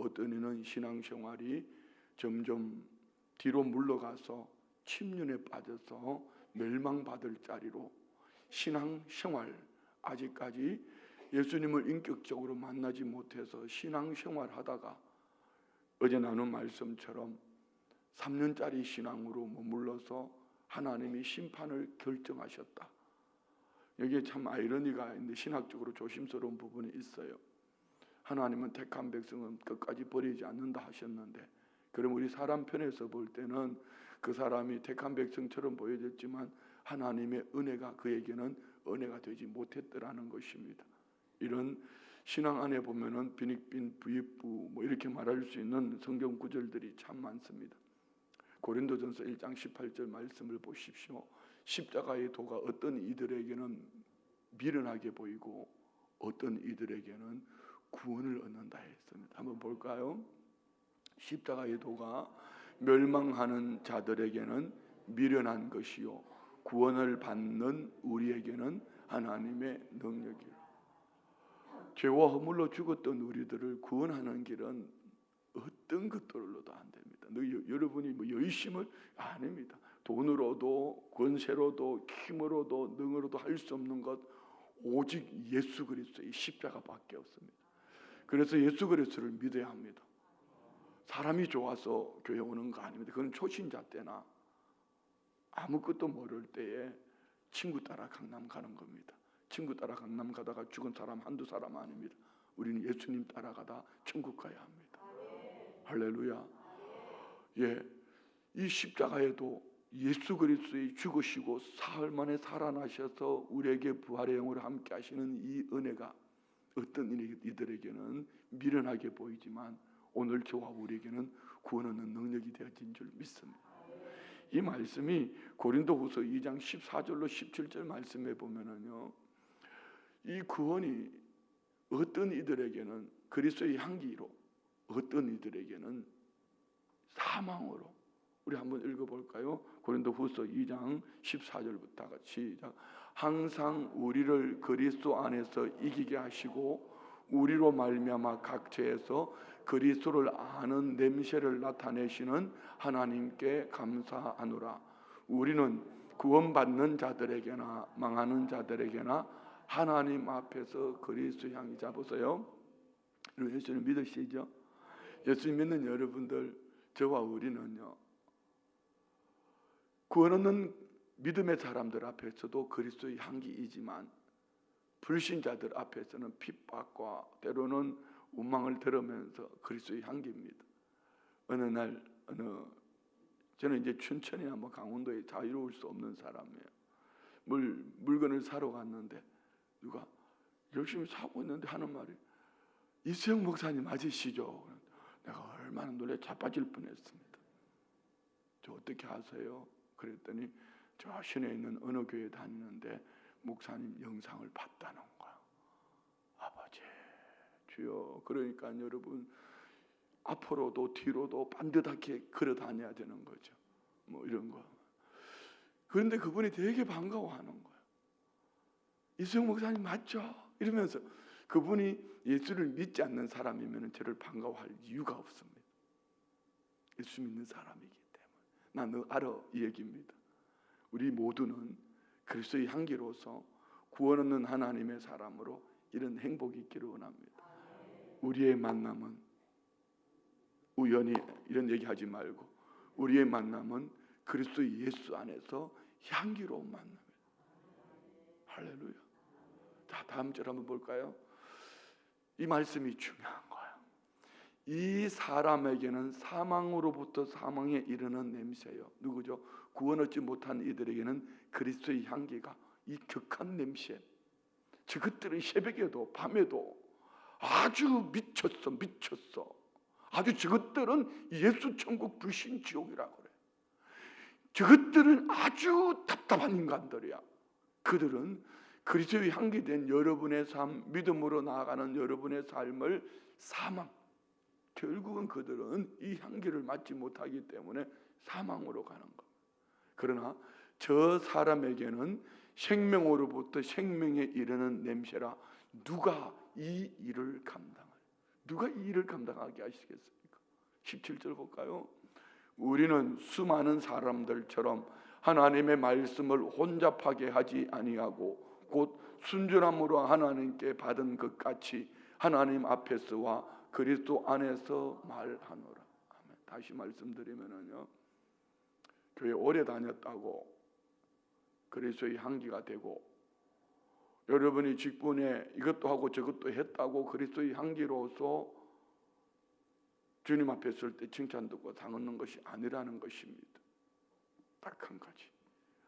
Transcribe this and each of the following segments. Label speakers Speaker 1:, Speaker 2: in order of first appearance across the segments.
Speaker 1: 어떤 이는 신앙생활이 점점 뒤로 물러가서 침륜에 빠져서 멸망받을 자리로 신앙생활, 아직까지 예수님을 인격적으로 만나지 못해서 신앙생활 하다가 어제 나눈 말씀처럼 3년짜리 신앙으로 머물러서 하나님이 심판을 결정하셨다. 여기에 참 아이러니가 있는데 신학적으로 조심스러운 부분이 있어요. 하나님은 택한 백성은 끝까지 버리지 않는다 하셨는데, 그럼 우리 사람 편에서 볼 때는 그 사람이 택한 백성처럼 보여졌지만 하나님의 은혜가 그에게는 은혜가 되지 못했더라는 것입니다. 이런 신앙 안에 보면은 빈익빈 부익부 뭐 이렇게 말할 수 있는 성경 구절들이 참 많습니다. 고린도전서 1장 18절 말씀을 보십시오. 십자가의 도가 어떤 이들에게는 미련하게 보이고 어떤 이들에게는 구원을 얻는다 했습니다. 한번 볼까요? 십자가의 도가 멸망하는 자들에게는 미련한 것이요 구원을 받는 우리에게는 하나님의 능력이라. 죄와 허물로 죽었던 우리들을 구원하는 길은 어떤 것들로도 안 됩니다. 여러분이 뭐 열심을 아닙니다. 돈으로도 권세로도 힘으로도 능으로도 할 수 없는 것 오직 예수 그리스도의 십자가밖에 없습니다. 그래서 예수 그리스도를 믿어야 합니다. 사람이 좋아서 교회 오는 거 아닙니다. 그건 초신자 때나 아무것도 모를 때에 친구 따라 강남 가는 겁니다. 친구 따라 강남 가다가 죽은 사람 한두 사람 아닙니다. 우리는 예수님 따라가다 천국 가야 합니다. 할렐루야. 예, 이 십자가에도 예수 그리스도의 죽으시고 사흘 만에 살아나셔서 우리에게 부활의 영으로 함께 하시는 이 은혜가 어떤 이들에게는 미련하게 보이지만 오늘 저와 우리에게는 구원하는 능력이 되어진 줄 믿습니다. 이 말씀이 고린도후서 2장 14절로 17절 말씀에 보면은요, 이 구원이 어떤 이들에게는 그리스도의 향기로, 어떤 이들에게는 사망으로. 우리 한번 읽어볼까요? 고린도후서 2장 14절부터 같이 시작. 항상 우리를 그리스도 안에서 이기게 하시고 우리로 말미암아 각 죄에서 그리스도를 아는 냄새를 나타내시는 하나님께 감사하노라. 우리는 구원받는 자들에게나 망하는 자들에게나 하나님 앞에서 그리스도 향이 잡으세요. 예수님 믿으시죠? 예수 믿는 여러분들, 저와 우리는요, 구원 얻는 믿음의 사람들 앞에서도 그리스도의 향기이지만 불신자들 앞에서는 핍박과 때로는 원망을 들으면서 그리스도의 향기입니다. 어느 날 저는 이제 춘천이나 뭐 강원도에 자유로울 수 없는 사람이에요. 물건을 사러 갔는데 누가 열심히 사고 있는데 하는 말이 이수영 목사님 맞으시죠? 내가 얼마나 놀래 자빠질 뻔했습니다. 저 어떻게 아세요? 그랬더니 저 시내에 있는 어느 교회 다니는데 목사님 영상을 봤다는 거야. 아버지 주여. 그러니까 여러분 앞으로도 뒤로도 반듯하게 걸어 다녀야 되는 거죠. 뭐 이런 거. 그런데 그분이 되게 반가워하는 거예요. 이수영 목사님 맞죠? 이러면서 그분이 예수를 믿지 않는 사람이면 저를 반가워할 이유가 없습니다. 예수 믿는 사람이기 때문에. 나 너 알아 이 얘기입니다. 우리 모두는 그리스도의 향기로서 구원 얻는 하나님의 사람으로 이런 행복이 있기를 원합니다. 우리의 만남은 우연히 이런 얘기하지 말고 우리의 만남은 그리스도 예수 안에서 향기로운 만남입니다. 할렐루야. 자, 다음 절 한번 볼까요? 이 말씀이 중요한 거예요. 이 사람에게는 사망으로부터 사망에 이르는 냄새요. 누구죠? 구원 얻지 못한 이들에게는 그리스도의 향기가 이 격한 냄새. 저것들은 새벽에도 밤에도 아주 미쳤어. 아주 저것들은 예수 천국 불신 지옥이라고 그래. 저것들은 아주 답답한 인간들이야. 그들은 그리스도의 향기 된 여러분의 삶, 믿음으로 나아가는 여러분의 삶을 사망, 결국은 그들은 이 향기를 맡지 못하기 때문에 사망으로 가는 겁니다. 그러나 저 사람에게는 생명으로부터 생명에 이르는 냄새라. 누가 이 일을 감당할? 누가 이 일을 감당하게 하시겠습니까? 17절 볼까요? 우리는 수많은 사람들처럼 하나님의 말씀을 혼잡하게 하지 아니하고 곧 순전함으로 하나님께 받은 것 같이 하나님 앞에서와 그리스도 안에서 말하노라. 아멘. 다시 말씀드리면요, 교회 오래 다녔다고 그리스도의 향기가 되고, 여러분이 직분에 이것도 하고 저것도 했다고 그리스도의 향기로서 주님 앞에 설 때 칭찬 듣고 상 얻는 것이 아니라는 것입니다. 딱 한 가지,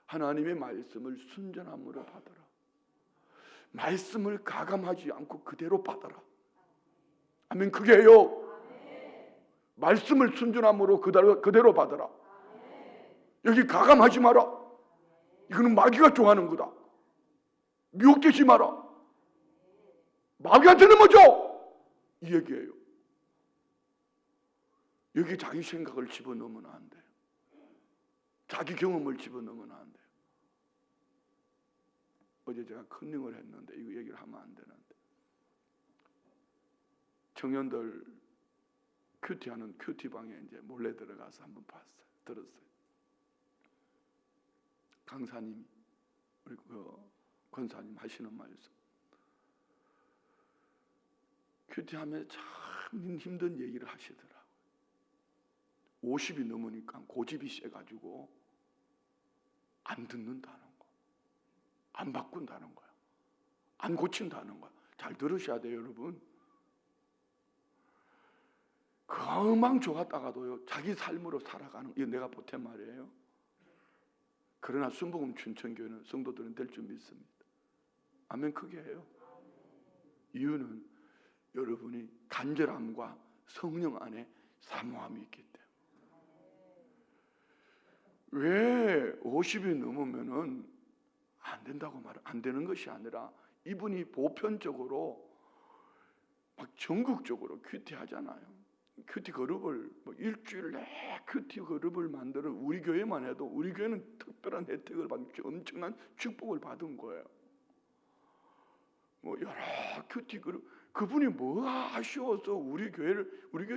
Speaker 1: 하나님의 말씀을 순전함으로 받아라. 말씀을 가감하지 않고 그대로 받아라. 아멘. 그게요, 말씀을 순전함으로 그대로 받아라. 여기 가감하지 마라. 이거는 마귀가 좋아하는 거다. 미혹되지 마라. 마귀한테 넘어져, 이 얘기예요. 여기 자기 생각을 집어넣으면 안 돼요. 자기 경험을 집어넣으면 안 돼요. 어제 제가 컨닝을 했는데 이거 얘기를 하면 안 되는데, 청년들 큐티하는 큐티방에 이제 몰래 들어가서 한번 봤어요. 들었어요. 강사님, 우리 권사님 하시는 말씀, 큐티하면 참 힘든 얘기를 하시더라고요. 50이 넘으니까 고집이 세가지고 안 듣는다는 거, 안 바꾼다는 거야, 안 고친다는 거야. 잘 들으셔야 돼요, 여러분. 그만 좋았다가도요, 자기 삶으로 살아가는, 이거 내가 보탠 말이에요. 그러나 순복음 춘천교회는 성도들은 될 줄 믿습니다. 아멘. 그게 해요. 이유는 여러분이 간절함과 성령 안에 사모함이 있기 때문에. 왜 50이 넘으면은 안 된다고 안 되는 것이 아니라, 이분이 보편적으로 막 전국적으로 큐티 하잖아요. 큐티 그룹을 일주일 내 큐티 그룹을 만들어 우리 교회만 해도, 우리 교회는 특별한 혜택을 받는 엄청난 축복을 받은 거예요. 여러 큐티 그룹, 그분이 뭐가 아쉬워서 우리 교회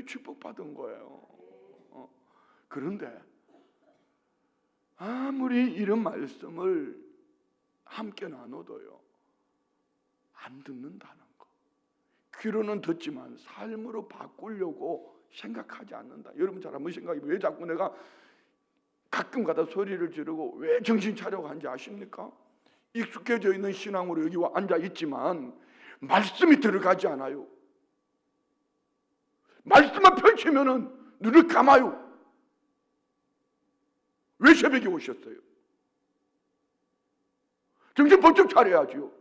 Speaker 1: 축복 받은 거예요. 그런데 아무리 이런 말씀을 함께 나눠도요, 안 듣는다는 거. 귀로는 듣지만 삶으로 바꾸려고 생각하지 않는다. 여러분 잘 한번 생각해, 왜 자꾸 내가 가끔가다 소리를 지르고 왜 정신 차려고 하는지 아십니까? 익숙해져 있는 신앙으로 여기 와 앉아 있지만 말씀이 들어가지 않아요. 말씀만 펼치면은 눈을 감아요. 왜 새벽에 오셨어요? 정신 번쩍 차려야지요.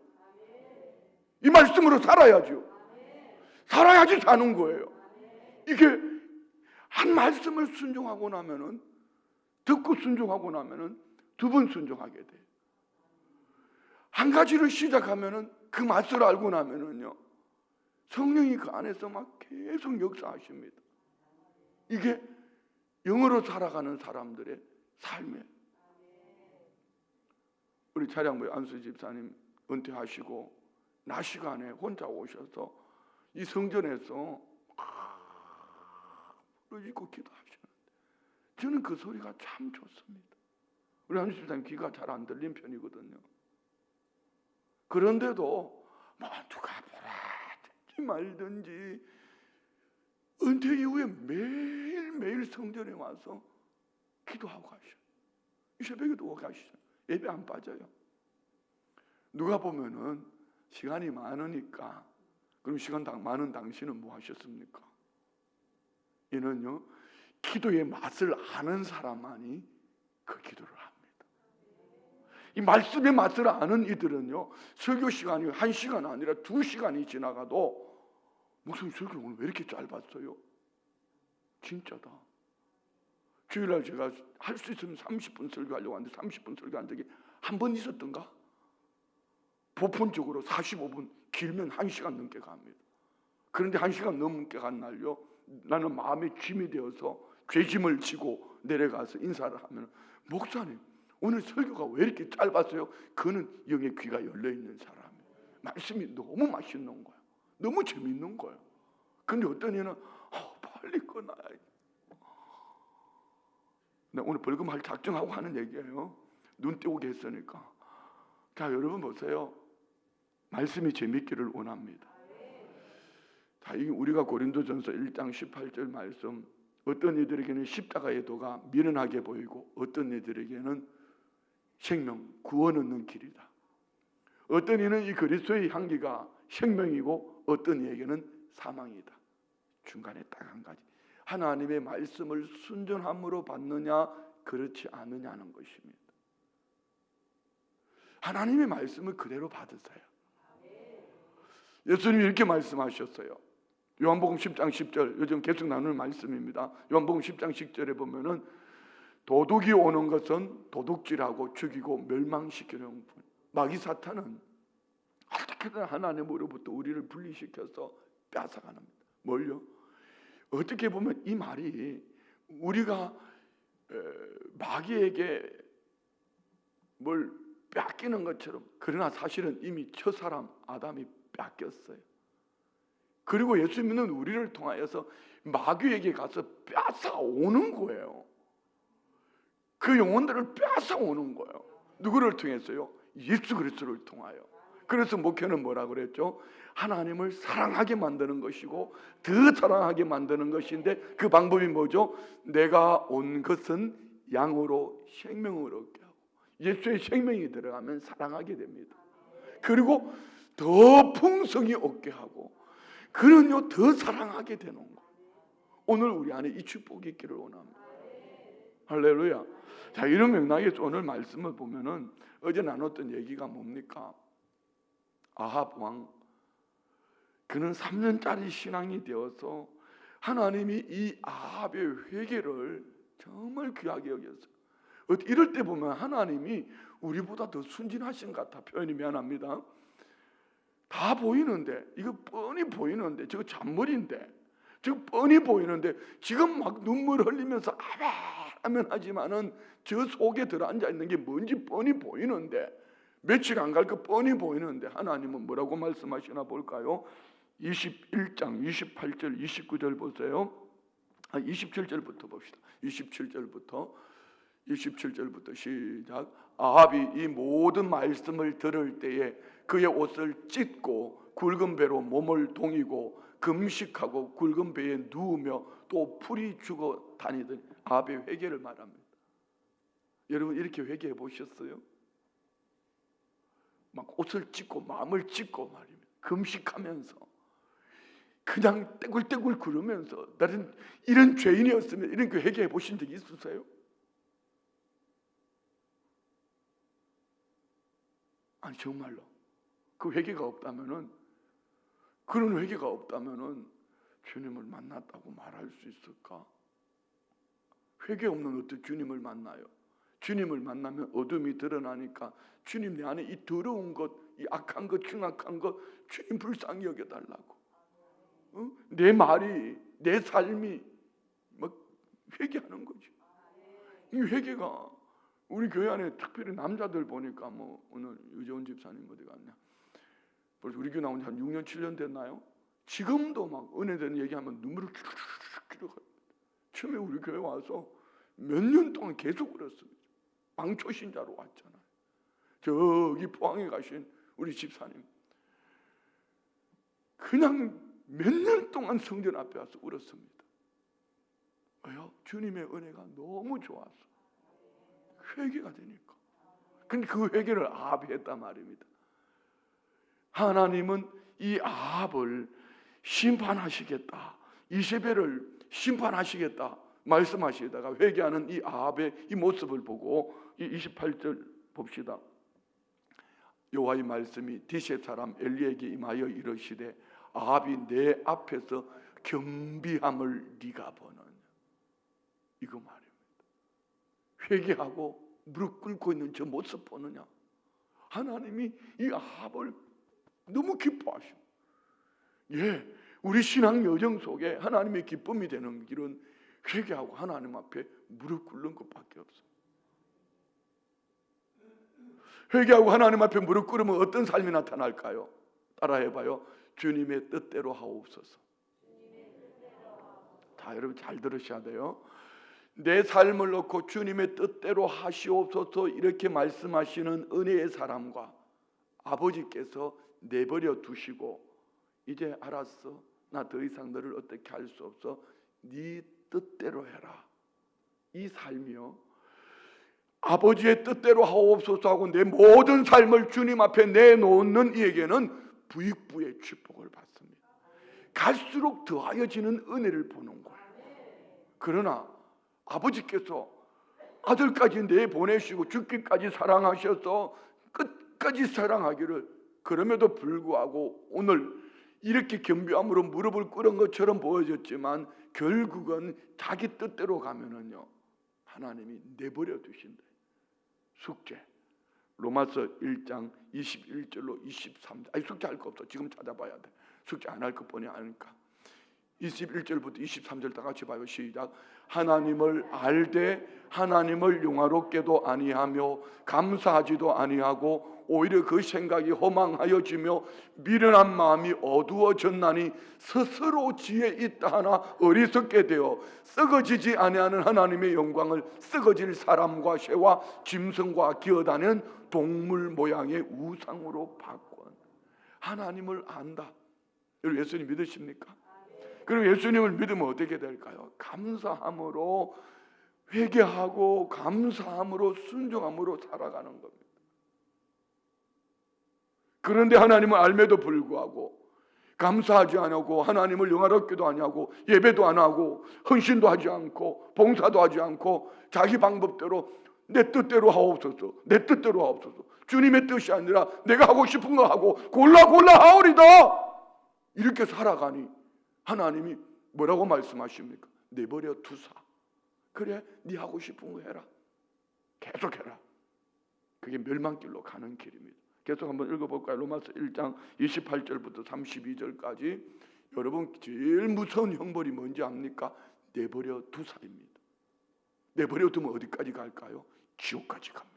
Speaker 1: 이 말씀으로 살아야지요. 살아야지 사는 거예요. 이게 한 말씀을 순종하고 나면은, 듣고 순종하고 나면은 두 번 순종하게 돼. 한 가지를 시작하면은 그 맛을 알고 나면은요, 성령이 그 안에서 막 계속 역사하십니다. 이게 영으로 살아가는 사람들의 삶에, 우리 차량부의 안수 집사님 은퇴하시고 낮 시간에 혼자 오셔서 이 성전에서 부르짖고 기도하시는데, 저는 그 소리가 참 좋습니다. 우리 안수 집사님 귀가 잘 안 들린 편이거든요. 그런데도 누가 보라 듣지 말든지 은퇴 이후에 매일매일 성전에 와서 기도하고 가셔요. 이 새벽에도 오고 가시죠. 예배 안 빠져요. 누가 보면은 시간이 많으니까, 그럼 시간 많은 당신은 뭐 하셨습니까? 이는요, 기도의 맛을 아는 사람만이 그 기도를 합니다. 이 말씀의 맛을 아는 이들은요, 설교 시간이 1시간 아니라 2시간이 지나가도 목사님 설교 오늘 왜 이렇게 짧았어요? 진짜다. 주일날 제가 할 수 있으면 30분 설교하려고 하는데 30분 설교한 적이 한 번 있었던가? 보편적으로 45분, 길면 1시간 넘게 갑니다. 그런데 1시간 넘게 간 날요, 나는 마음에 짐이 되어서 죄짐을 지고 내려가서 인사를 하면, 목사님 오늘 설교가 왜 이렇게 짧았어요? 그는 영의 귀가 열려있는 사람이에요. 말씀이 너무 맛있는 거예요. 너무 재밌는 거예요. 근데 어떤 이는 빨리 끊어야지. 오늘 벌금할 작정하고 하는 얘기예요. 눈 띄우게 했으니까. 자, 여러분 보세요. 말씀이 재밌기를 원합니다. 자, 이게 우리가 고린도전서 1장 18절 말씀, 어떤 이들에게는 십자가의 도가 미련하게 보이고 어떤 이들에게는 생명, 구원 얻는 길이다. 어떤 이는 이 그리스도의 향기가 생명이고 어떤 이에게는 사망이다. 중간에 딱 한 가지. 하나님의 말씀을 순전함으로 받느냐 그렇지 않느냐는 것입니다. 하나님의 말씀을 그대로 받으세요. 예수님이 이렇게 말씀하셨어요. 요한복음 10장 10절, 요즘 계속 나누는 말씀입니다. 요한복음 10장 10절에 보면은 도둑이 오는 것은 도둑질하고 죽이고 멸망시키는 분. 마귀 사탄은 어떻게든 하나님으로부터 우리를 분리시켜서 뺏어가는 뭘요? 어떻게 보면 이 말이 우리가 마귀에게 뭘 뺏기는 것처럼, 그러나 사실은 이미 첫사람 아담이 뺏겼어요. 그리고 예수 믿는 우리를 통하여서 마귀에게 가서 뺏어오는 거예요. 그 영혼들을 뺏어오는 거예요. 누구를 통해서요? 예수 그리스도를 통하여. 그래서 목회는 뭐라 그랬죠? 하나님을 사랑하게 만드는 것이고 더 사랑하게 만드는 것인데 그 방법이 뭐죠? 내가 온 것은 양으로 생명을 얻게 하고, 예수의 생명이 들어가면 사랑하게 됩니다. 그리고 더 풍성히 얻게 하고, 그는요 더 사랑하게 되는 거. 오늘 우리 안에 이 축복이 있기를 원합니다. 할렐루야. 자, 이런 맥락에서 오늘 말씀을 보면은 어제 나눴던 얘기가 뭡니까? 아합 왕, 그는 3년짜리 신앙이 되어서 하나님이 이 아합의 회개를 정말 귀하게 여겼어요. 이럴 때 보면 하나님이 우리보다 더 순진하신 것 같아. 표현이 미안합니다. 다 보이는데, 이거 뻔히 보이는데, 저거 잔머리인데, 저거 뻔히 보이는데 지금 막 눈물 흘리면서 아멘 하지만은 저 속에 들어앉아 있는 게 뭔지 뻔히 보이는데, 며칠 안 갈 거 뻔히 보이는데 하나님은 뭐라고 말씀하시나 볼까요? 21장 28절 29절 보세요. 27절부터 봅시다. 27절부터 시작. 아합이 이 모든 말씀을 들을 때에 그의 옷을 찢고 굵은 배로 몸을 동이고 금식하고 굵은 배에 누우며 또 풀이 죽어 다니던 아합의 회개를 말합니다. 여러분 이렇게 회개해 보셨어요? 막 옷을 찢고 마음을 찢고 말입니다. 금식하면서 그냥 떼굴떼굴 구르면서 나는 이런 죄인이었으면 이런 거 회개해 보신 적이 있으세요? 아니 정말로 그 회개가 없다면은, 그런 회개가 없다면은 주님을 만났다고 말할 수 있을까? 회개 없는 어떻게 주님을 만나요? 주님을 만나면 어둠이 드러나니까 주님 내 안에 이 더러운 것, 이 악한 것, 흉악한 것 주님 불쌍히 여겨달라고. 내 말이, 내 삶이 막 회개하는 거죠. 이 회개가 우리 교회 안에 특별히 남자들 보니까 뭐 오늘 유재원 집사님 어디 갔냐? 벌써 우리 교회 나온 지 한 6년 7년 됐나요? 지금도 막 은혜되는 얘기하면 눈물을 쭉 흘려요. 처음에 우리 교회 와서 몇 년 동안 계속 울었습니다. 방초신자로 왔잖아요. 저기 포항에 가신 우리 집사님 그냥 몇 년 동안 성전 앞에 와서 울었습니다. 왜요? 주님의 은혜가 너무 좋아서 회개가 되니까. 근데 그 회개를 아합이 했단 말입니다. 하나님은 이 아합을 심판하시겠다, 이세벨을 심판하시겠다 말씀하시다가 회개하는 이 아합의 이 모습을 보고 이 28절 봅시다. 여호와의 말씀이 디셋 사람 엘리에게 임하여 이르시되 아합이 내 앞에서 겸비함을 네가 보느냐. 이거 말입니다. 회개하고 무릎 꿇고 있는 저 모습 보느냐. 하나님이 이 아합을 너무 기뻐하시고, 예, 우리 신앙 여정 속에 하나님의 기쁨이 되는 길은 회개하고 하나님 앞에 무릎 꿇는 것밖에 없어요. 회개하고 하나님 앞에 무릎 꿇으면 어떤 삶이 나타날까요? 따라해봐요. 주님의 뜻대로 하옵소서. 자, 여러분 잘 들으셔야 돼요. 내 삶을 놓고 주님의 뜻대로 하시옵소서 이렇게 말씀하시는 은혜의 사람과 아버지께서 내버려 두시고 이제 알았어, 나 더 이상 너를 어떻게 할 수 없어, 네 뜻대로 해라. 이 삶이요, 아버지의 뜻대로 하옵소서 하고 내 모든 삶을 주님 앞에 내놓는 이에게는 부익부의 축복을 받습니다. 갈수록 더하여지는 은혜를 보는 거예요. 그러나 아버지께서 아들까지 내보내시고 죽기까지 사랑하셔서 끝까지 사랑하기를, 그럼에도 불구하고 오늘 이렇게 겸비함으로 무릎을 꿇은 것처럼 보여졌지만 결국은 자기 뜻대로 가면은요, 하나님이 내버려 두신다. 숙제 로마서 1장 21절로 23절. 아니 숙제할 거 없어. 지금 찾아봐야 돼. 숙제 안 할 것 뻔히 아니까. 21절부터 23절 다 같이 봐요. 시작. 하나님을 알되 하나님을 영화롭게도 아니하며 감사하지도 아니하고 오히려 그 생각이 허망하여지며 미련한 마음이 어두워졌나니 스스로 지혜 있다 하나 어리석게 되어 썩어지지 아니하는 하나님의 영광을 썩어질 사람과 새와 짐승과 기어다니는 동물 모양의 우상으로 바꾼. 하나님을 안다. 여러분 예수님 믿으십니까? 그리고 예수님을 믿으면 어떻게 될까요? 감사함으로 회개하고 감사함으로 순종함으로 살아가는 겁니다. 그런데 하나님을 알매도 불구하고 감사하지 않고 하나님을 영화롭게도 아니하고 예배도 안 하고 헌신도 하지 않고 봉사도 하지 않고 자기 방법대로 내 뜻대로 하옵소서, 내 뜻대로 하옵소서, 주님의 뜻이 아니라 내가 하고 싶은 거 하고 골라 하오리다, 이렇게 살아가니 하나님이 뭐라고 말씀하십니까? 내버려 두사. 그래, 네 하고 싶은 거 해라. 계속해라. 그게 멸망길로 가는 길입니다. 계속 한번 읽어볼까요? 로마서 1장 28절부터 32절까지. 여러분 제일 무서운 형벌이 뭔지 압니까? 내버려 두사입니다. 내버려 두면 어디까지 갈까요? 지옥까지 갑니다.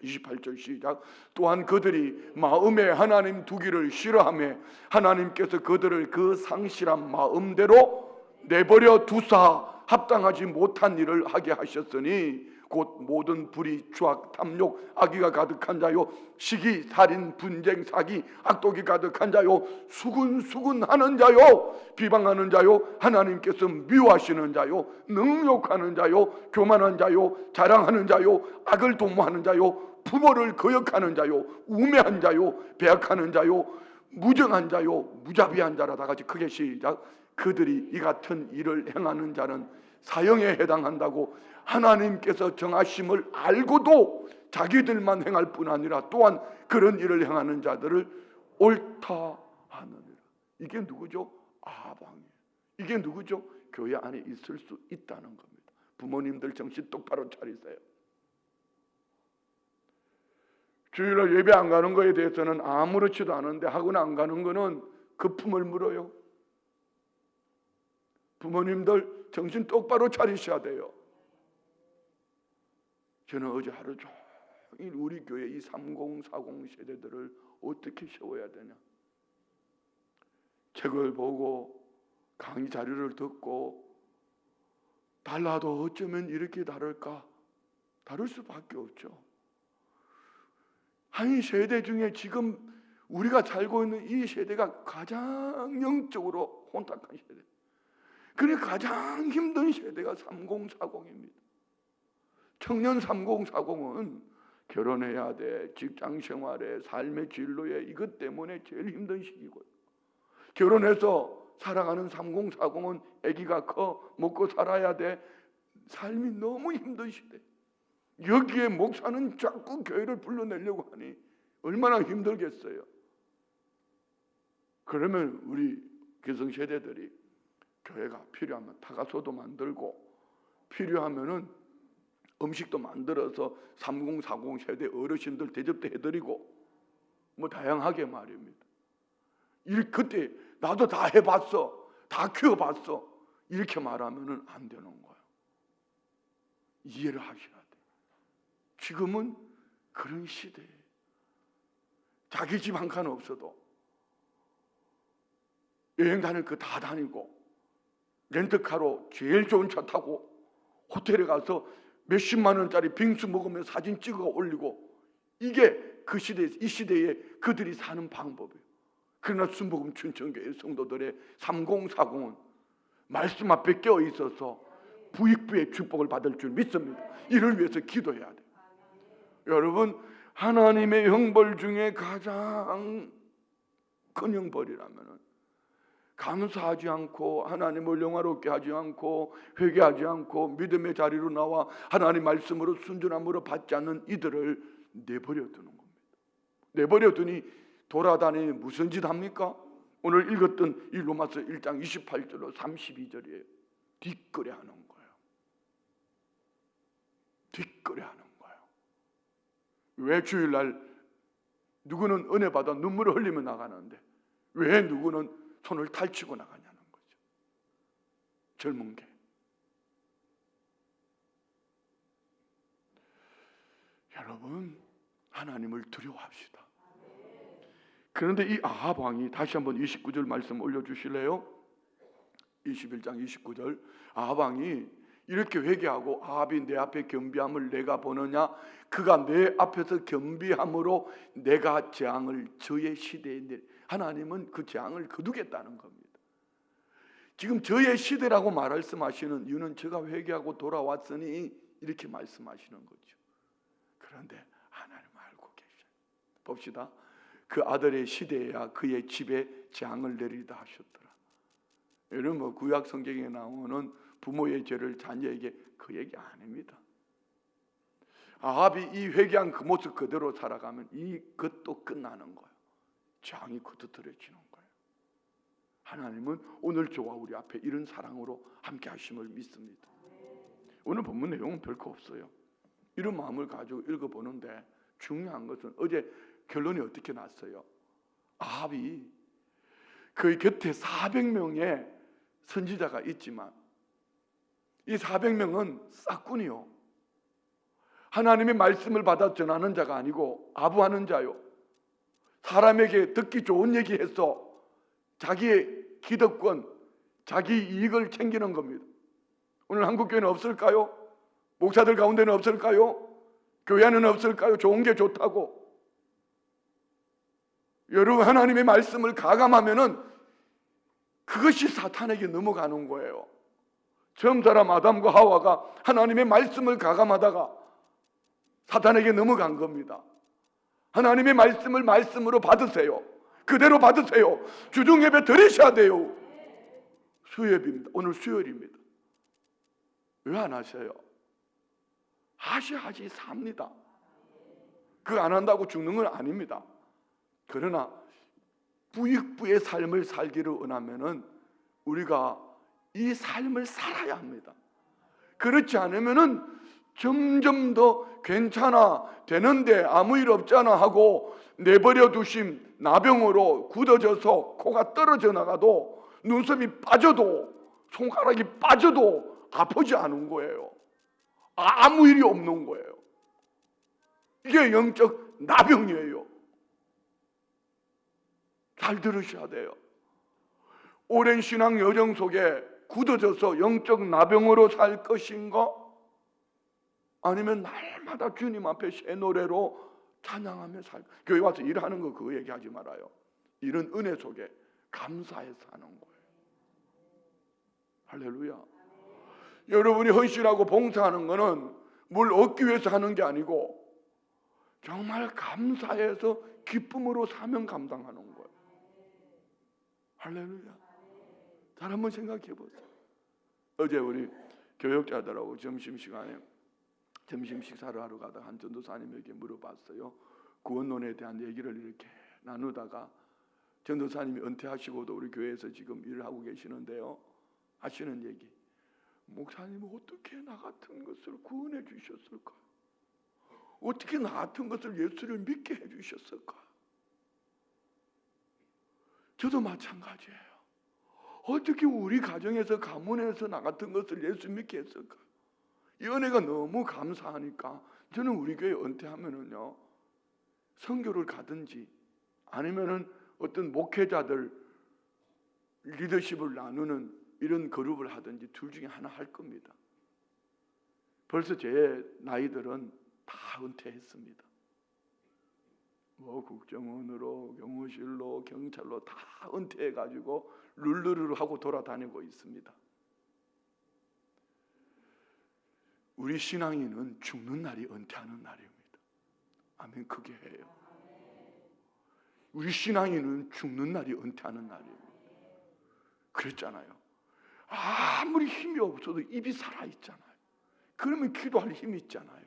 Speaker 1: 28절 시작. 또한 그들이 마음에 하나님 두기를 싫어하며 하나님께서 그들을 그 상실한 마음대로 내버려 두사 합당하지 못한 일을 하게 하셨으니 곧 모든 불의, 추악, 탐욕, 악의가 가득한 자요, 시기, 살인, 분쟁, 사기, 악독이 가득한 자요, 수군하는 자요, 비방하는 자요, 하나님께서 미워하시는 자요, 능욕하는 자요, 교만한 자요, 자랑하는 자요, 악을 도모하는 자요, 부모를 거역하는 자요, 우매한 자요, 배역하는 자요, 무정한 자요, 무자비한 자라. 다 같이 크게 시작. 그들이 이 같은 일을 행하는 자는 사형에 해당한다고 하나님께서 정하심을 알고도 자기들만 행할 뿐 아니라 또한 그런 일을 행하는 자들을 옳다 하느니라. 이게 누구죠? 아방이에요. 이게 누구죠? 교회 안에 있을 수 있다는 겁니다. 부모님들 정신 똑바로 차리세요. 주일날 예배 안 가는 거에 대해서는 아무렇지도 않은데 학원 안 가는 거는 거품을 물어요. 부모님들 정신 똑바로 차리셔야 돼요. 저는 어제 하루 종일 우리 교회 이 3040 세대들을 어떻게 세워야 되냐, 책을 보고 강의 자료를 듣고 달라도 어쩌면 이렇게 다를까? 다를 수밖에 없죠. 한 세대 중에 지금 우리가 살고 있는 이 세대가 가장 영적으로 혼탁한 세대, 그래 가장 힘든 세대가 3040입니다. 청년 3040은 결혼해야 돼, 직장생활에, 삶의 진로에, 이것 때문에 제일 힘든 시기고요. 결혼해서 살아가는 3040은 아기가 커 먹고 살아야 돼, 삶이 너무 힘든 시대. 여기에 목사는 자꾸 교회를 불러내려고 하니 얼마나 힘들겠어요. 그러면 우리 기성세대들이 교회가 필요하면 타가소도 만들고 필요하면은 음식도 만들어서 3040 세대 어르신들 대접도 해드리고 뭐 다양하게 말입니다. 그때 나도 다 해봤어, 다 키워봤어, 이렇게 말하면은 안 되는 거예요. 이해를 하셔야 돼요. 지금은 그런 시대에 자기 집 한 칸 없어도 여행 다닐 거 다 다니고 렌트카로 제일 좋은 차 타고 호텔에 가서 몇십만 원짜리 빙수 먹으면 사진 찍어 올리고, 이게 그 시대, 이 시대에 그들이 사는 방법이에요. 그러나 순복음 춘천교회 성도들의 3040은 말씀 앞에 껴 있어서 부익부의 축복을 받을 줄 믿습니다. 이를 위해서 기도해야 돼요. 여러분, 하나님의 형벌 중에 가장 큰 형벌이라면 감사하지 않고 하나님을 영화롭게 하지 않고 회개하지 않고 믿음의 자리로 나와 하나님 말씀으로 순전함으로 받지 않는 이들을 내버려 두는 겁니다. 내버려 두니 돌아다니니 무슨 짓 합니까? 오늘 읽었던 이 로마서 1장 28절로 32절이에요. 뒷거래하는 거예요. 뒷거래하는 거예요. 왜 주일날 누구는 은혜 받아 눈물을 흘리며 나가는데 왜 누구는 손을 탈치고 나가냐는 거죠. 젊은 게. 여러분, 하나님을 두려워합시다. 그런데 이 아합 왕이, 다시 한번 29절 말씀 올려주실래요? 21장 29절. 아합 왕이 이렇게 회개하고, 아합이 내 앞에 겸비함을 내가 보느냐? 그가 내 앞에서 겸비함으로 내가 재앙을 저의 시대에 내. 하나님은 그 재앙을 거두겠다는 겁니다. 지금 저의 시대라고 말씀하시는 이유는 제가 회개하고 돌아왔으니 이렇게 말씀하시는 거죠. 그런데 하나님 알고 계셔요. 봅시다. 그 아들의 시대에야 그의 집에 재앙을 내리다 하셨더라. 여러분, 구약 성경에 나오는 부모의 죄를 자녀에게 그 얘기 아닙니다. 아합이 이 회개한 그 모습 그대로 살아가면 이것도 끝나는 거예요. 재앙이 거두드려지는 거예요. 하나님은 오늘 저와 우리 앞에 이런 사랑으로 함께 하심을 믿습니다. 오늘 본문 내용은 별거 없어요. 이런 마음을 가지고 읽어보는데 중요한 것은 어제 결론이 어떻게 났어요? 아합이 그의 곁에 400명의 선지자가 있지만 이 400명은 싹군이요. 하나님의 말씀을 받아 전하는 자가 아니고 아부하는 자요. 사람에게 듣기 좋은 얘기해서 자기의 기득권, 자기 이익을 챙기는 겁니다. 오늘 한국교회는 없을까요? 목사들 가운데는 없을까요? 교회 안에는 없을까요? 좋은 게 좋다고. 여러분, 하나님의 말씀을 가감하면은 그것이 사탄에게 넘어가는 거예요. 처음 사람 아담과 하와가 하나님의 말씀을 가감하다가 사탄에게 넘어간 겁니다. 하나님의 말씀을 말씀으로 받으세요. 그대로 받으세요. 주중 예배 드리셔야 돼요. 수요일입니다. 오늘 수요일입니다. 왜 안 하셔요? 하셔야지 삽니다. 그거 안 한다고 죽는 건 아닙니다. 그러나 부익부의 삶을 살기를 원하면은 우리가 이 삶을 살아야 합니다. 그렇지 않으면은 점점 더 괜찮아, 되는데 아무 일 없잖아 하고 내버려 두심 나병으로 굳어져서 코가 떨어져 나가도 눈썹이 빠져도 손가락이 빠져도 아프지 않은 거예요. 아무 일이 없는 거예요. 이게 영적 나병이에요. 잘 들으셔야 돼요. 오랜 신앙 여정 속에 굳어져서 영적 나병으로 살 것인가? 아니면 날마다 주님 앞에 새 노래로 찬양하며 살. 교회 와서 일하는 거 그거 얘기하지 말아요. 이런 은혜 속에 감사해서 사는 거예요. 할렐루야. 여러분이 헌신하고 봉사하는 거는 뭘 얻기 위해서 하는 게 아니고 정말 감사해서 기쁨으로 사명 감당하는 거예요. 할렐루야. 잘 한번 생각해 보세요. 어제 우리 교역자들하고 점심시간에 점심 식사를 하러 가다가 한 전도사님에게 물어봤어요. 구원론에 대한 얘기를 이렇게 나누다가 전도사님이 은퇴하시고도 우리 교회에서 지금 일을 하고 계시는데요. 하시는 얘기. 목사님은 어떻게 나 같은 것을 구원해 주셨을까? 어떻게 나 같은 것을 예수를 믿게 해 주셨을까? 저도 마찬가지예요. 어떻게 우리 가정에서 가문에서 나 같은 것을 예수 믿게 했을까? 이 은혜가 너무 감사하니까 저는 우리 교회 은퇴하면은요 선교를 가든지 아니면은 어떤 목회자들 리더십을 나누는 이런 그룹을 하든지 둘 중에 하나 할 겁니다. 벌써 제 나이들은 다 은퇴했습니다. 뭐 국정원으로, 경호실로, 경찰로 다 은퇴해가지고 룰루루 하고 돌아다니고 있습니다. 우리 신앙인은 죽는 날이 은퇴하는 날입니다. 아멘. 크게 해요. 우리 신앙인은 죽는 날이 은퇴하는 날이에요. 그랬잖아요. 아무리 힘이 없어도 입이 살아있잖아요. 그러면 기도할 힘이 있잖아요.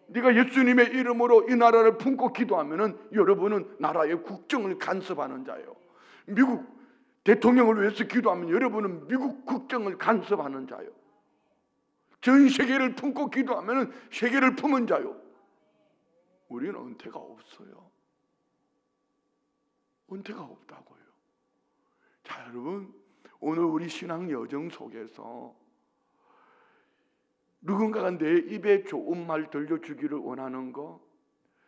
Speaker 1: 네가 예수님의 이름으로 이 나라를 품고 기도하면은 여러분은 나라의 국정을 간섭하는 자예요. 미국 대통령을 위해서 기도하면 여러분은 미국 국정을 간섭하는 자예요. 전 세계를 품고 기도하면은 세계를 품은 자요. 우리는 은퇴가 없어요. 은퇴가 없다고요. 자, 여러분, 오늘 우리 신앙 여정 속에서 누군가가 내 입에 좋은 말 들려주기를 원하는 거,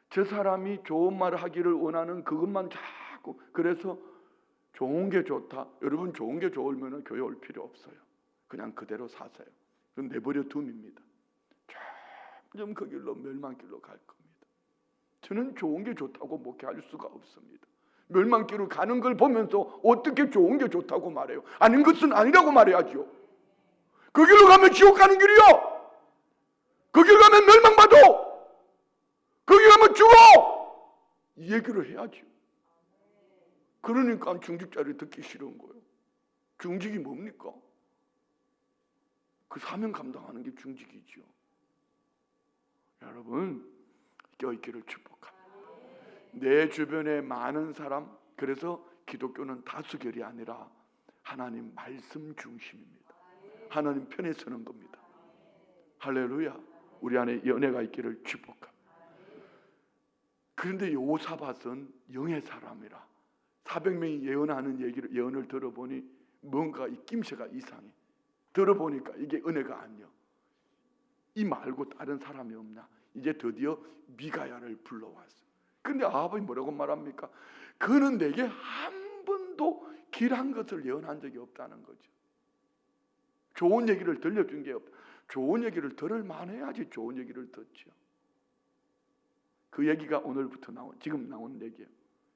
Speaker 1: 저 사람이 좋은 말을 하기를 원하는 그것만 자꾸, 그래서 좋은 게 좋다. 여러분, 좋은 게 좋으면 교회 올 필요 없어요. 그냥 그대로 사세요. 그럼 내버려 둠입니다. 점점 그 길로 멸망길로 갈 겁니다. 저는 좋은 게 좋다고 목회할 수가 없습니다. 멸망길로 가는 걸 보면서 어떻게 좋은 게 좋다고 말해요? 아닌 것은 아니라고 말해야죠. 그 길로 가면 지옥 가는 길이요. 그 길 가면 멸망받아. 그 길 가면 죽어. 이 얘기를 해야죠. 그러니까 중직자를 듣기 싫은 거예요. 중직이 뭡니까? 그 사명 감당하는 게 중직이죠. 여러분, 껴있기를 축복합니다. 내 주변에 많은 사람, 그래서 기독교는 다수결이 아니라 하나님 말씀 중심입니다. 하나님 편에 서는 겁니다. 할렐루야. 우리 안에 연애가 있기를 축복합니다. 그런데 요사밧은 영의 사람이라 400명이 예언하는 예언을 들어보니 뭔가 이 낌새가 이상해. 들어보니까 이게 은혜가 아니야. 이 말고 다른 사람이 없나? 이제 드디어 미가야를 불러왔어. 근데 아합이 뭐라고 말합니까? 그는 내게 한 번도 길한 것을 예언한 적이 없다는 거죠. 좋은 얘기를 들려준 게 없다. 좋은 얘기를 들을 만해야지 좋은 얘기를 듣죠. 그 얘기가 오늘부터 지금 나온 얘기예요.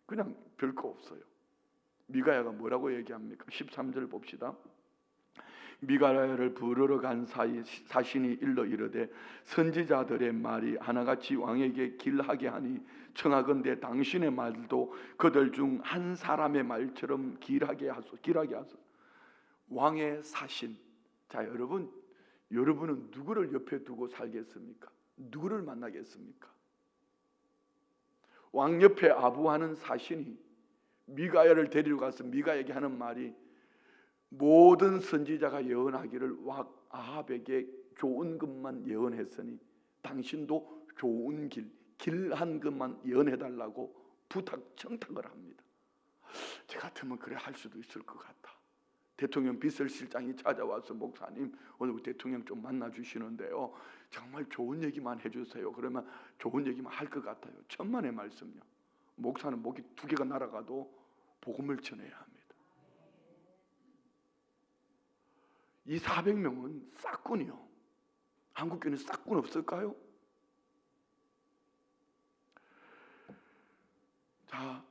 Speaker 1: 그냥 별거 없어요. 미가야가 뭐라고 얘기합니까? 13절 봅시다. 미가야를 부르러 간 사신이 일러 이르되 선지자들의 말이 하나같이 왕에게 길하게 하니 청하건대 당신의 말도 그들 중 한 사람의 말처럼 길하게 하소서. 왕의 사신. 자, 여러분은 누구를 옆에 두고 살겠습니까? 누구를 만나겠습니까? 왕 옆에 아부하는 사신이 미가야를 데리러 가서 미가에게 하는 말이 모든 선지자가 예언하기를 아합에게 좋은 것만 예언했으니 당신도 좋은 길한 것만 예언해달라고 청탁을 합니다. 저 같으면 그래 할 수도 있을 것 같다. 대통령 비서실장이 찾아와서 목사님 오늘 대통령 좀 만나주시는데요. 정말 좋은 얘기만 해주세요. 그러면 좋은 얘기만 할 것 같아요. 천만의 말씀요. 목사는 목이 2개가 날아가도 복음을 전해야 합니다. 이 400명은 싹군이요. 한국교회는 싹군 없을까요? 자,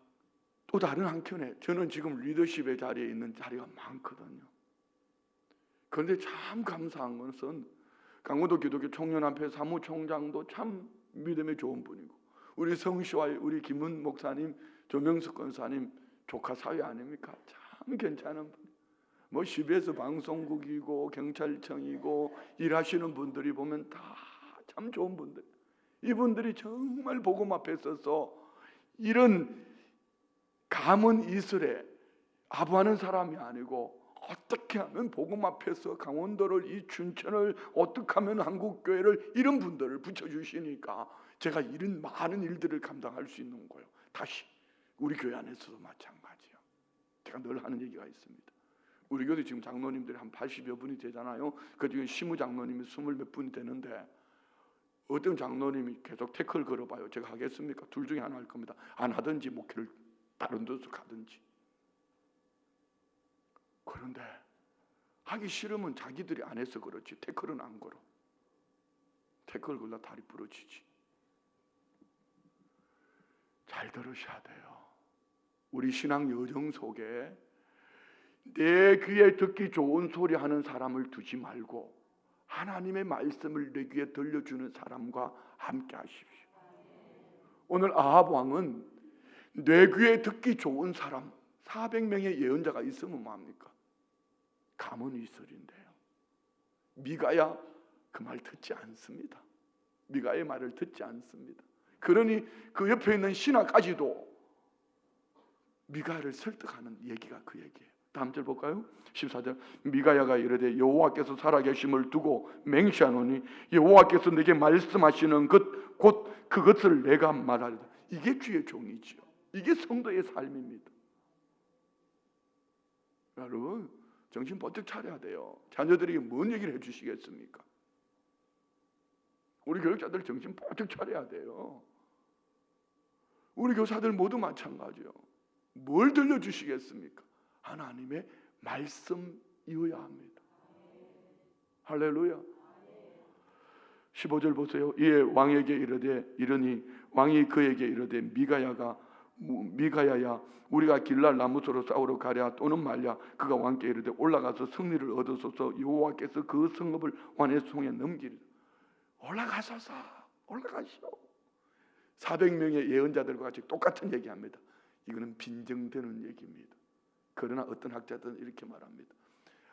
Speaker 1: 또 다른 한켠에 저는 지금 리더십의 자리에 있는 자리가 많거든요. 그런데 참 감사한 것은 강원도 기독교 청년합회 사무총장도 참 믿음이 좋은 분이고 우리 성시와 우리 김은 목사님, 조명석 권사님 조카 사위 아닙니까? 참 괜찮은 분. 뭐 CBS 방송국이고 경찰청이고 일하시는 분들이 보면 다 참 좋은 분들. 이분들이 정말 복음 앞에 서서 이런 감은 이슬에 아부하는 사람이 아니고 어떻게 하면 복음 앞에서 강원도를 이 춘천을 어떻게 하면 한국교회를 이런 분들을 붙여주시니까 제가 이런 많은 일들을 감당할 수 있는 거예요. 다시 우리 교회 안에서도 마찬가지예요. 제가 늘 하는 얘기가 있습니다. 우리 교회 지금 장로님들이 한 80여 분이 되잖아요. 그중에 시무 장로님이 20몇 분이 되는데 어떤 장로님이 계속 태클 걸어봐요. 제가 하겠습니까? 둘 중에 하나 할 겁니다. 안 하든지 목회를 다른 데서 가든지. 그런데 하기 싫으면 자기들이 안 해서 그렇지 태클은 안 걸어. 태클 걸려 다리 부러지지. 잘 들으셔야 돼요. 우리 신앙 여정 속에 내 귀에 듣기 좋은 소리 하는 사람을 두지 말고 하나님의 말씀을 내 귀에 들려주는 사람과 함께 하십시오. 오늘 아합 왕은 내 귀에 듣기 좋은 사람 400명의 예언자가 있으면 뭐합니까? 가문이 있으린데요. 미가야 그 말 듣지 않습니다. 미가의 말을 듣지 않습니다. 그러니 그 옆에 있는 신하까지도 미가야를 설득하는 얘기가 그 얘기예요. 다음 절 볼까요? 14절. 미가야가 이르되 여호와께서 살아계심을 두고 맹세하노니 여호와께서 내게 말씀하시는 것 곧 그것을 내가 말하리다. 이게 주의 종이지요. 이게 성도의 삶입니다. 여러분 정신 번쩍 차려야 돼요. 자녀들에게 뭔 얘기를 해주시겠습니까? 우리 교육자들 정신 번쩍 차려야 돼요. 우리 교사들 모두 마찬가지요. 뭘 들려주시겠습니까? 하나님의 말씀이어야 합니다. 할렐루야. 15절 보세요. 이에 왕에게 이르니 왕이 그에게 이르되 미가야야 우리가 길랄 나무서로 싸우러 가랴 또는 말랴. 그가 왕께 이르되 올라가서 승리를 얻으소서. 여호와께서 그 성읍을 왕의 손에 넘기리라. 올라가시오. 400명의 예언자들과 같이 똑같은 얘기합니다. 이거는 빈정되는 얘기입니다. 그러나 어떤 학자들은 이렇게 말합니다.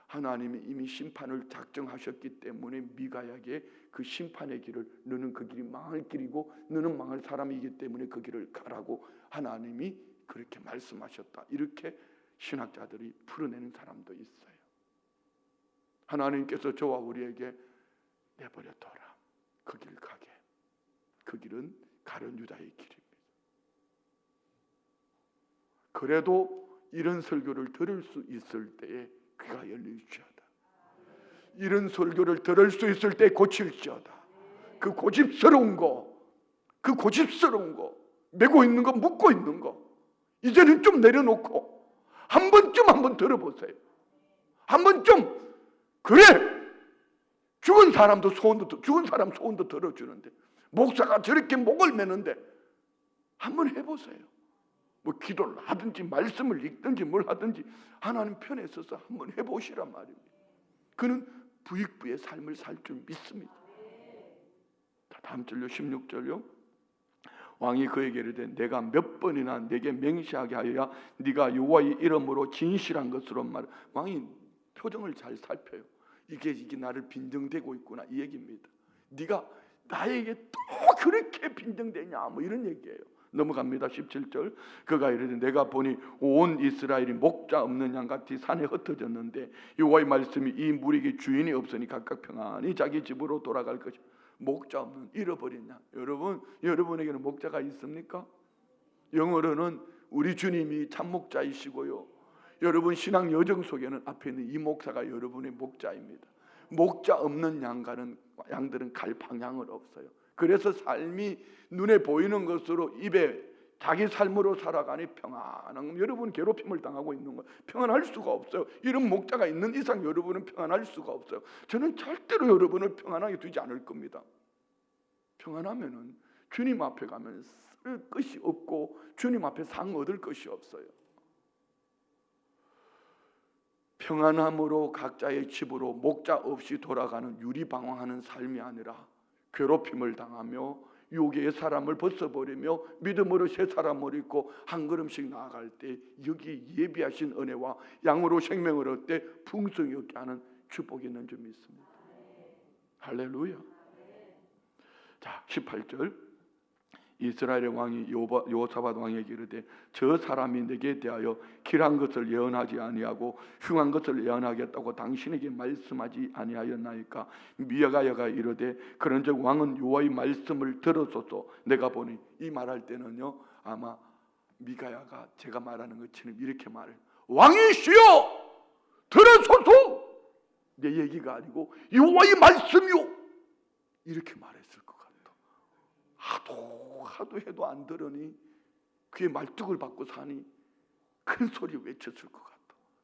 Speaker 1: 하나님이 이미 심판을 작정하셨기 때문에 미가야에게 그 심판의 길을 너는 그 길이 망할 길이고 너는 망할 사람이기 때문에 그 길을 가라고 하나님이 그렇게 말씀하셨다. 이렇게 신학자들이 풀어내는 사람도 있어요. 하나님께서 저와 우리에게 내버려둬라. 그 길 가게. 그 길은 가룟 유다의 길입니다. 그래도 이런 설교를 들을 수 있을 때에 귀가 열릴지어다. 이런 설교를 들을 수 있을 때 고칠지어다. 그 고집스러운 거 메고 있는 거 묶고 있는 거 이제는 좀 내려놓고 한 번쯤 들어보세요. 한 번쯤 그래 죽은 사람 소원도 들어주는데 목사가 저렇게 목을 매는데 한번 해보세요. 뭐 기도를 하든지 말씀을 읽든지 뭘 하든지 하나님 편에 서서 한번 해보시란 말입니다. 그는 부익부의 삶을 살 줄 믿습니다. 다음 절요 16절요. 왕이 그에게 이르되 내가 몇 번이나 내게 맹세하게 하여야 네가 여호와의 이름으로 진실한 것으로 말해. 왕이 표정을 잘 살펴요. 이게 나를 빈정대고 있구나 이 얘기입니다. 네가 나에게 또 그렇게 빈정대냐 뭐 이런 얘기예요. 넘어갑니다. 17절. 그가 이르되 내가 보니 온 이스라엘이 목자 없는 양같이 산에 흩어졌는데 여호와의 말씀이 이 무리에게 주인이 없으니 각각 평안히 자기 집으로 돌아갈 것이다. 목자 없는 잃어버린 양. 여러분에게는 목자가 있습니까? 영어로는 우리 주님이 참 목자이시고요. 여러분 신앙 여정 속에는 앞에 있는 이 목사가 여러분의 목자입니다. 목자 없는 양들은 갈 방향을 없어요. 그래서 삶이 눈에 보이는 것으로 입에 자기 삶으로 살아가니 평안한 여러분 괴롭힘을 당하고 있는 거예요. 평안할 수가 없어요. 이런 목자가 있는 이상 여러분은 평안할 수가 없어요. 저는 절대로 여러분을 평안하게 두지 않을 겁니다. 평안하면은 주님 앞에 가면 쓸 것이 없고 주님 앞에 상 얻을 것이 없어요. 평안함으로 각자의 집으로 목자 없이 돌아가는 유리방황하는 삶이 아니라 괴롭힘을 당하며 유괴의 사람을 벗어버리며 믿음으로 새 사람을 입고 한 걸음씩 나아갈 때 여기 예비하신 은혜와 양으로 생명을 얻되 풍성히 얻게 하는 축복이 있는 줄 믿습니다. 할렐루야. 자 18절. 이스라엘의 왕이 여호사밧 왕에게 이르되 저 사람이 내게 대하여 길한 것을 예언하지 아니하고 흉한 것을 예언하겠다고 당신에게 말씀하지 아니하였나이까. 미가야가 이르되 그런즉 왕은 여호와의 말씀을 들었소서. 내가 보니 이 말할 때는요 아마 미가야가 제가 말하는 것처럼 이렇게 말해요. 왕이시여 들으소서. 내 얘기가 아니고 여호와의 말씀이요 이렇게 말했을 것 같아. 하도 해도 안 들으니 귀에 말뚝을 받고 사니 큰 소리 외쳤을 것 같아.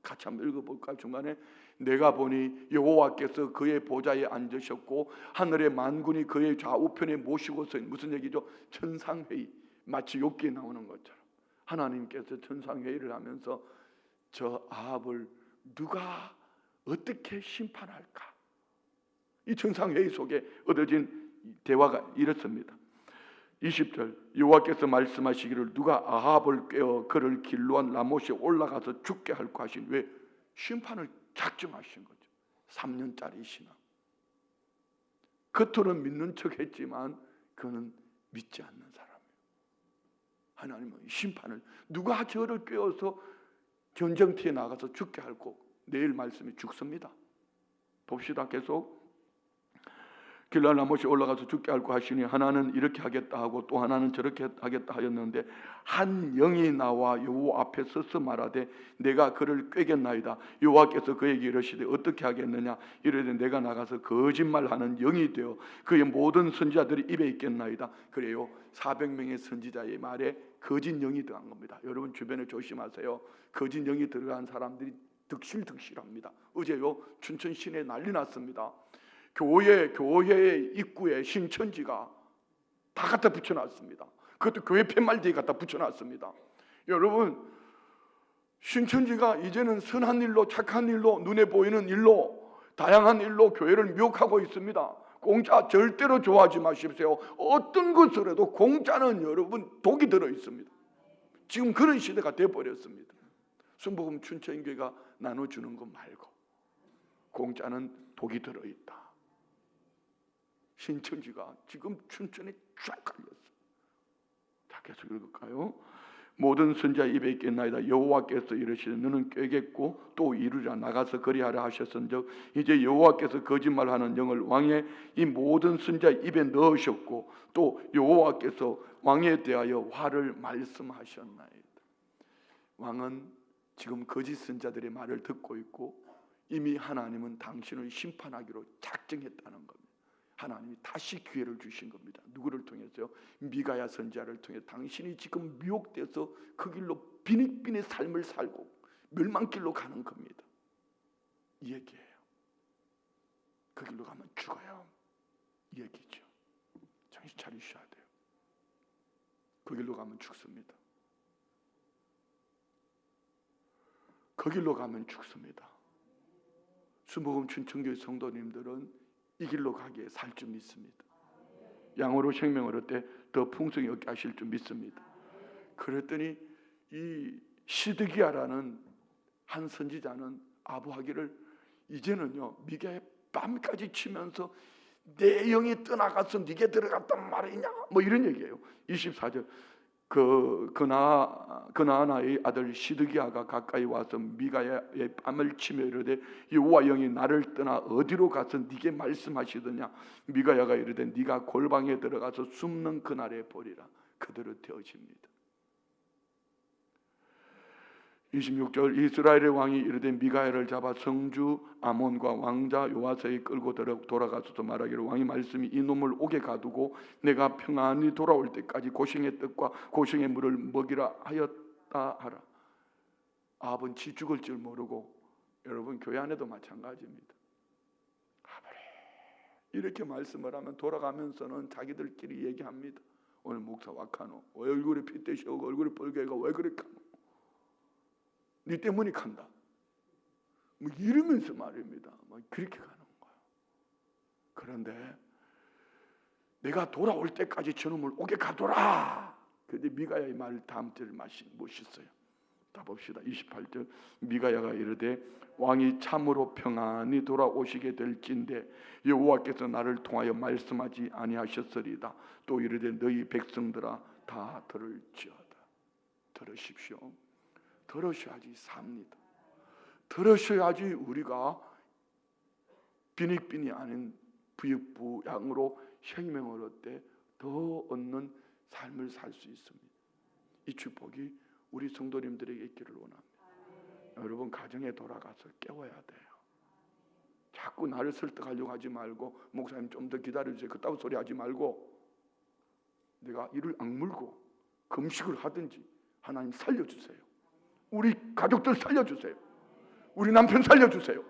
Speaker 1: 같이 한번 읽어볼까? 중간에 내가 보니 여호와께서 그의 보좌에 앉으셨고 하늘의 만군이 그의 좌우편에 모시고서, 무슨 얘기죠? 천상회의, 마치 욥기에 나오는 것처럼 하나님께서 천상회의를 하면서 저 아합을 누가 어떻게 심판할까? 이 천상회의 속에 얻어진 대화가 이렇습니다. 20절, 여호와께서 말씀하시기를 누가 아합을 꿰어 그를 길르한 라못에 올라가서 죽게 할까 하신, 왜? 심판을 작정하신 거죠. 3년짜리 신앙. 겉으로는 믿는 척 했지만 그는 믿지 않는 사람이에요. 하나님은 심판을, 누가 저를 꿰어서 전쟁터에 나가서 죽게 할고, 내일 말씀이 죽습니다. 봅시다. 계속. 길르한 라못에 올라가서 죽게 할고 하시니 하나는 이렇게 하겠다 하고 또 하나는 저렇게 하겠다 하였는데 한 영이 나와 여호와 앞에 서서 말하되 내가 그를 꿰겠나이다. 여호와께서 그에게 이르시되 어떻게 하겠느냐? 이르되 내가 나가서 거짓말하는 영이 되어 그의 모든 선지자들이 입에 있겠나이다. 그래요. 400명의 선지자의 말에 거짓 영이 들어간 겁니다. 여러분 주변에 조심하세요. 거짓 영이 들어간 사람들이 득실득실합니다. 어제요 춘천 시내에 난리 났습니다. 교회의 입구에 신천지가 다 갖다 붙여놨습니다. 그것도 교회 팻말지에 갖다 붙여놨습니다. 여러분, 신천지가 이제는 선한 일로, 착한 일로, 눈에 보이는 일로, 다양한 일로 교회를 미혹하고 있습니다. 공짜 절대로 좋아하지 마십시오. 어떤 것을 해도 공짜는 여러분 독이 들어 있습니다. 지금 그런 시대가 되어버렸습니다. 순복음 춘천교회가 나눠주는 것 말고 공짜는 독이 들어있다. 신천지가 지금 춘천에 쫙 깔렸어. 자, 계속 읽을까요? 모든 선지자 입에 있겠나이다. 여호와께서 이르시되 너는 꿰겠고 또 이루리라. 나가서 그리하라 하셨은즉 이제 여호와께서 거짓말하는 영을 왕의 이 모든 선지자 입에 넣으셨고 또 여호와께서 왕에 대하여 화를 말씀하셨나이다. 왕은 지금 거짓 선지자들의 말을 듣고 있고 이미 하나님은 당신을 심판하기로 작정했다는 겁니다. 하나님이 다시 기회를 주신 겁니다. 누구를 통해서요? 미가야 선지자를 통해 당신이 지금 미혹돼서 그 길로 빈익빈의 삶을 살고 멸망길로 가는 겁니다. 이 얘기예요. 그 길로 가면 죽어요. 이 얘기죠. 정신 차리셔야 돼요. 그 길로 가면 죽습니다. 그 길로 가면 죽습니다. 순복음 춘천교회 성도님들은 이 길로 가기에 살 줄 믿습니다. 양으로 생명을 얻되 더 풍성히 얻게 하실 줄 믿습니다. 그랬더니 이 시드기야라는 한 선지자는 아부하기를 이제는요 미가에 뺨까지 치면서 내 영이 떠나가서 네게 들어갔단 말이냐 뭐 이런 얘기예요. 24절 그나아나의 아들 시드기야가 가까이 와서 미가야의 뺨을 치며 이르되 여호와 영이 나를 떠나 어디로 가서 네게 말씀하시더냐? 미가야가 이르되 네가 골방에 들어가서 숨는 그날에 보리라. 그대로 되어집니다. 26절 이스라엘의 왕이 이르되 미가야를 잡아 성주 아몬과 왕자 요아스에 끌고 돌아가서도 말하기를 왕이 말씀이 이놈을 옥에 가두고 내가 평안히 돌아올 때까지 고생의 떡과 고생의 물을 먹이라 하였다 하라. 아합은 지 죽을 줄 모르고, 여러분 교회 안에도 마찬가지입니다. 이렇게 말씀을 하면 돌아가면서는 자기들끼리 얘기합니다. 오늘 목사 와카노 왜 얼굴에 핏대시 오고 얼굴에 뻘개가 왜 그래 카노? 네 때문에 간다. 뭐 이러면서 말입니다. 뭐 그렇게 가는 거예요. 그런데 내가 돌아올 때까지 저놈을 옥에 가둬라. 그런데 미가야의 말 다음 절을 멋있어요. 다 봅시다. 28절 미가야가 이르되 왕이 참으로 평안히 돌아오시게 될진데 여호와께서 나를 통하여 말씀하지 아니하셨으리다. 또 이르되 너희 백성들아 다 들을지어다. 들으십시오. 들으셔야지 삽니다. 들으셔야지 우리가 빈익빈이 아닌 부익부양으로 생명을 얻되 더 얻는 삶을 살 수 있습니다. 이 축복이 우리 성도님들에게 있기를 원합니다. 여러분 가정에 돌아가서 깨워야 돼요. 자꾸 나를 설득하려고 하지 말고 목사님 좀 더 기다려주세요. 그따위 소리 하지 말고 내가 이를 악물고 금식을 하든지 하나님 살려주세요. 우리 가족들 살려주세요. 우리 남편 살려주세요.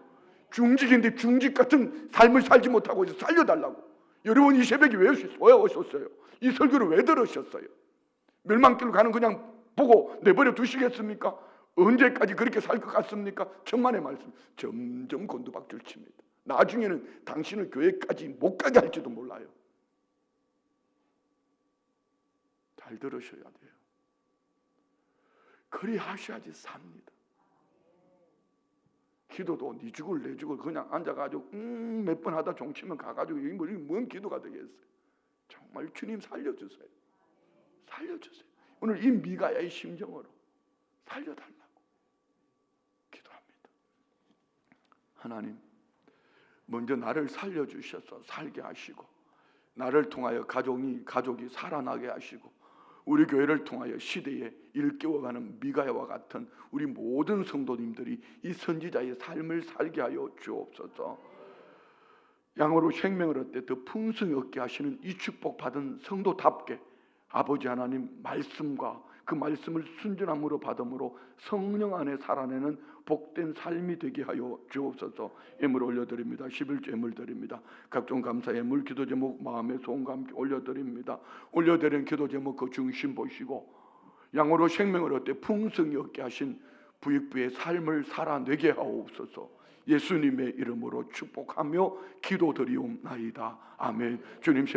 Speaker 1: 중직인데 중직 같은 삶을 살지 못하고 있어. 살려달라고. 여러분 이 새벽에 왜 오셨어요? 이 설교를 왜 들으셨어요? 멸망길로 가는 그냥 보고 내버려 두시겠습니까? 언제까지 그렇게 살 것 같습니까? 천만의 말씀. 점점 곤두박질 칩니다. 나중에는 당신을 교회까지 못 가게 할지도 몰라요. 잘 들으셔야 돼요. 그리 하셔야지 삽니다. 기도도 니 죽을 내 죽을 그냥 앉아가지고 몇 번 하다 종치면 가가지고 이게 뭔 기도가 되겠어요? 정말 주님 살려주세요. 살려주세요. 오늘 이 미가야의 심정으로 살려달라고 기도합니다. 하나님, 먼저 나를 살려주셔서 살게 하시고 나를 통하여 가족이 살아나게 하시고 우리 교회를 통하여 시대에 일깨워가는 미가야와 같은 우리 모든 성도님들이 이 선지자의 삶을 살게 하여 주옵소서. 양으로 생명을 얻되 더 풍성히 얻게 하시는 이 축복받은 성도답게 아버지 하나님 말씀과 그 말씀을 순전함으로 받음으로 성령 안에 살아내는 복된 삶이 되게 하여 주옵소서. 예물 올려드립니다. 11조 예물 드립니다. 각종 감사 예물 기도 제목 마음의 소원과 함께 올려드립니다. 올려드린 기도 제목 그 중심 보시고 양으로 생명을 얻되 풍성히 얻게 하신 부익부의 삶을 살아내게 하옵소서. 예수님의 이름으로 축복하며 기도드리옵나이다. 아멘. 주님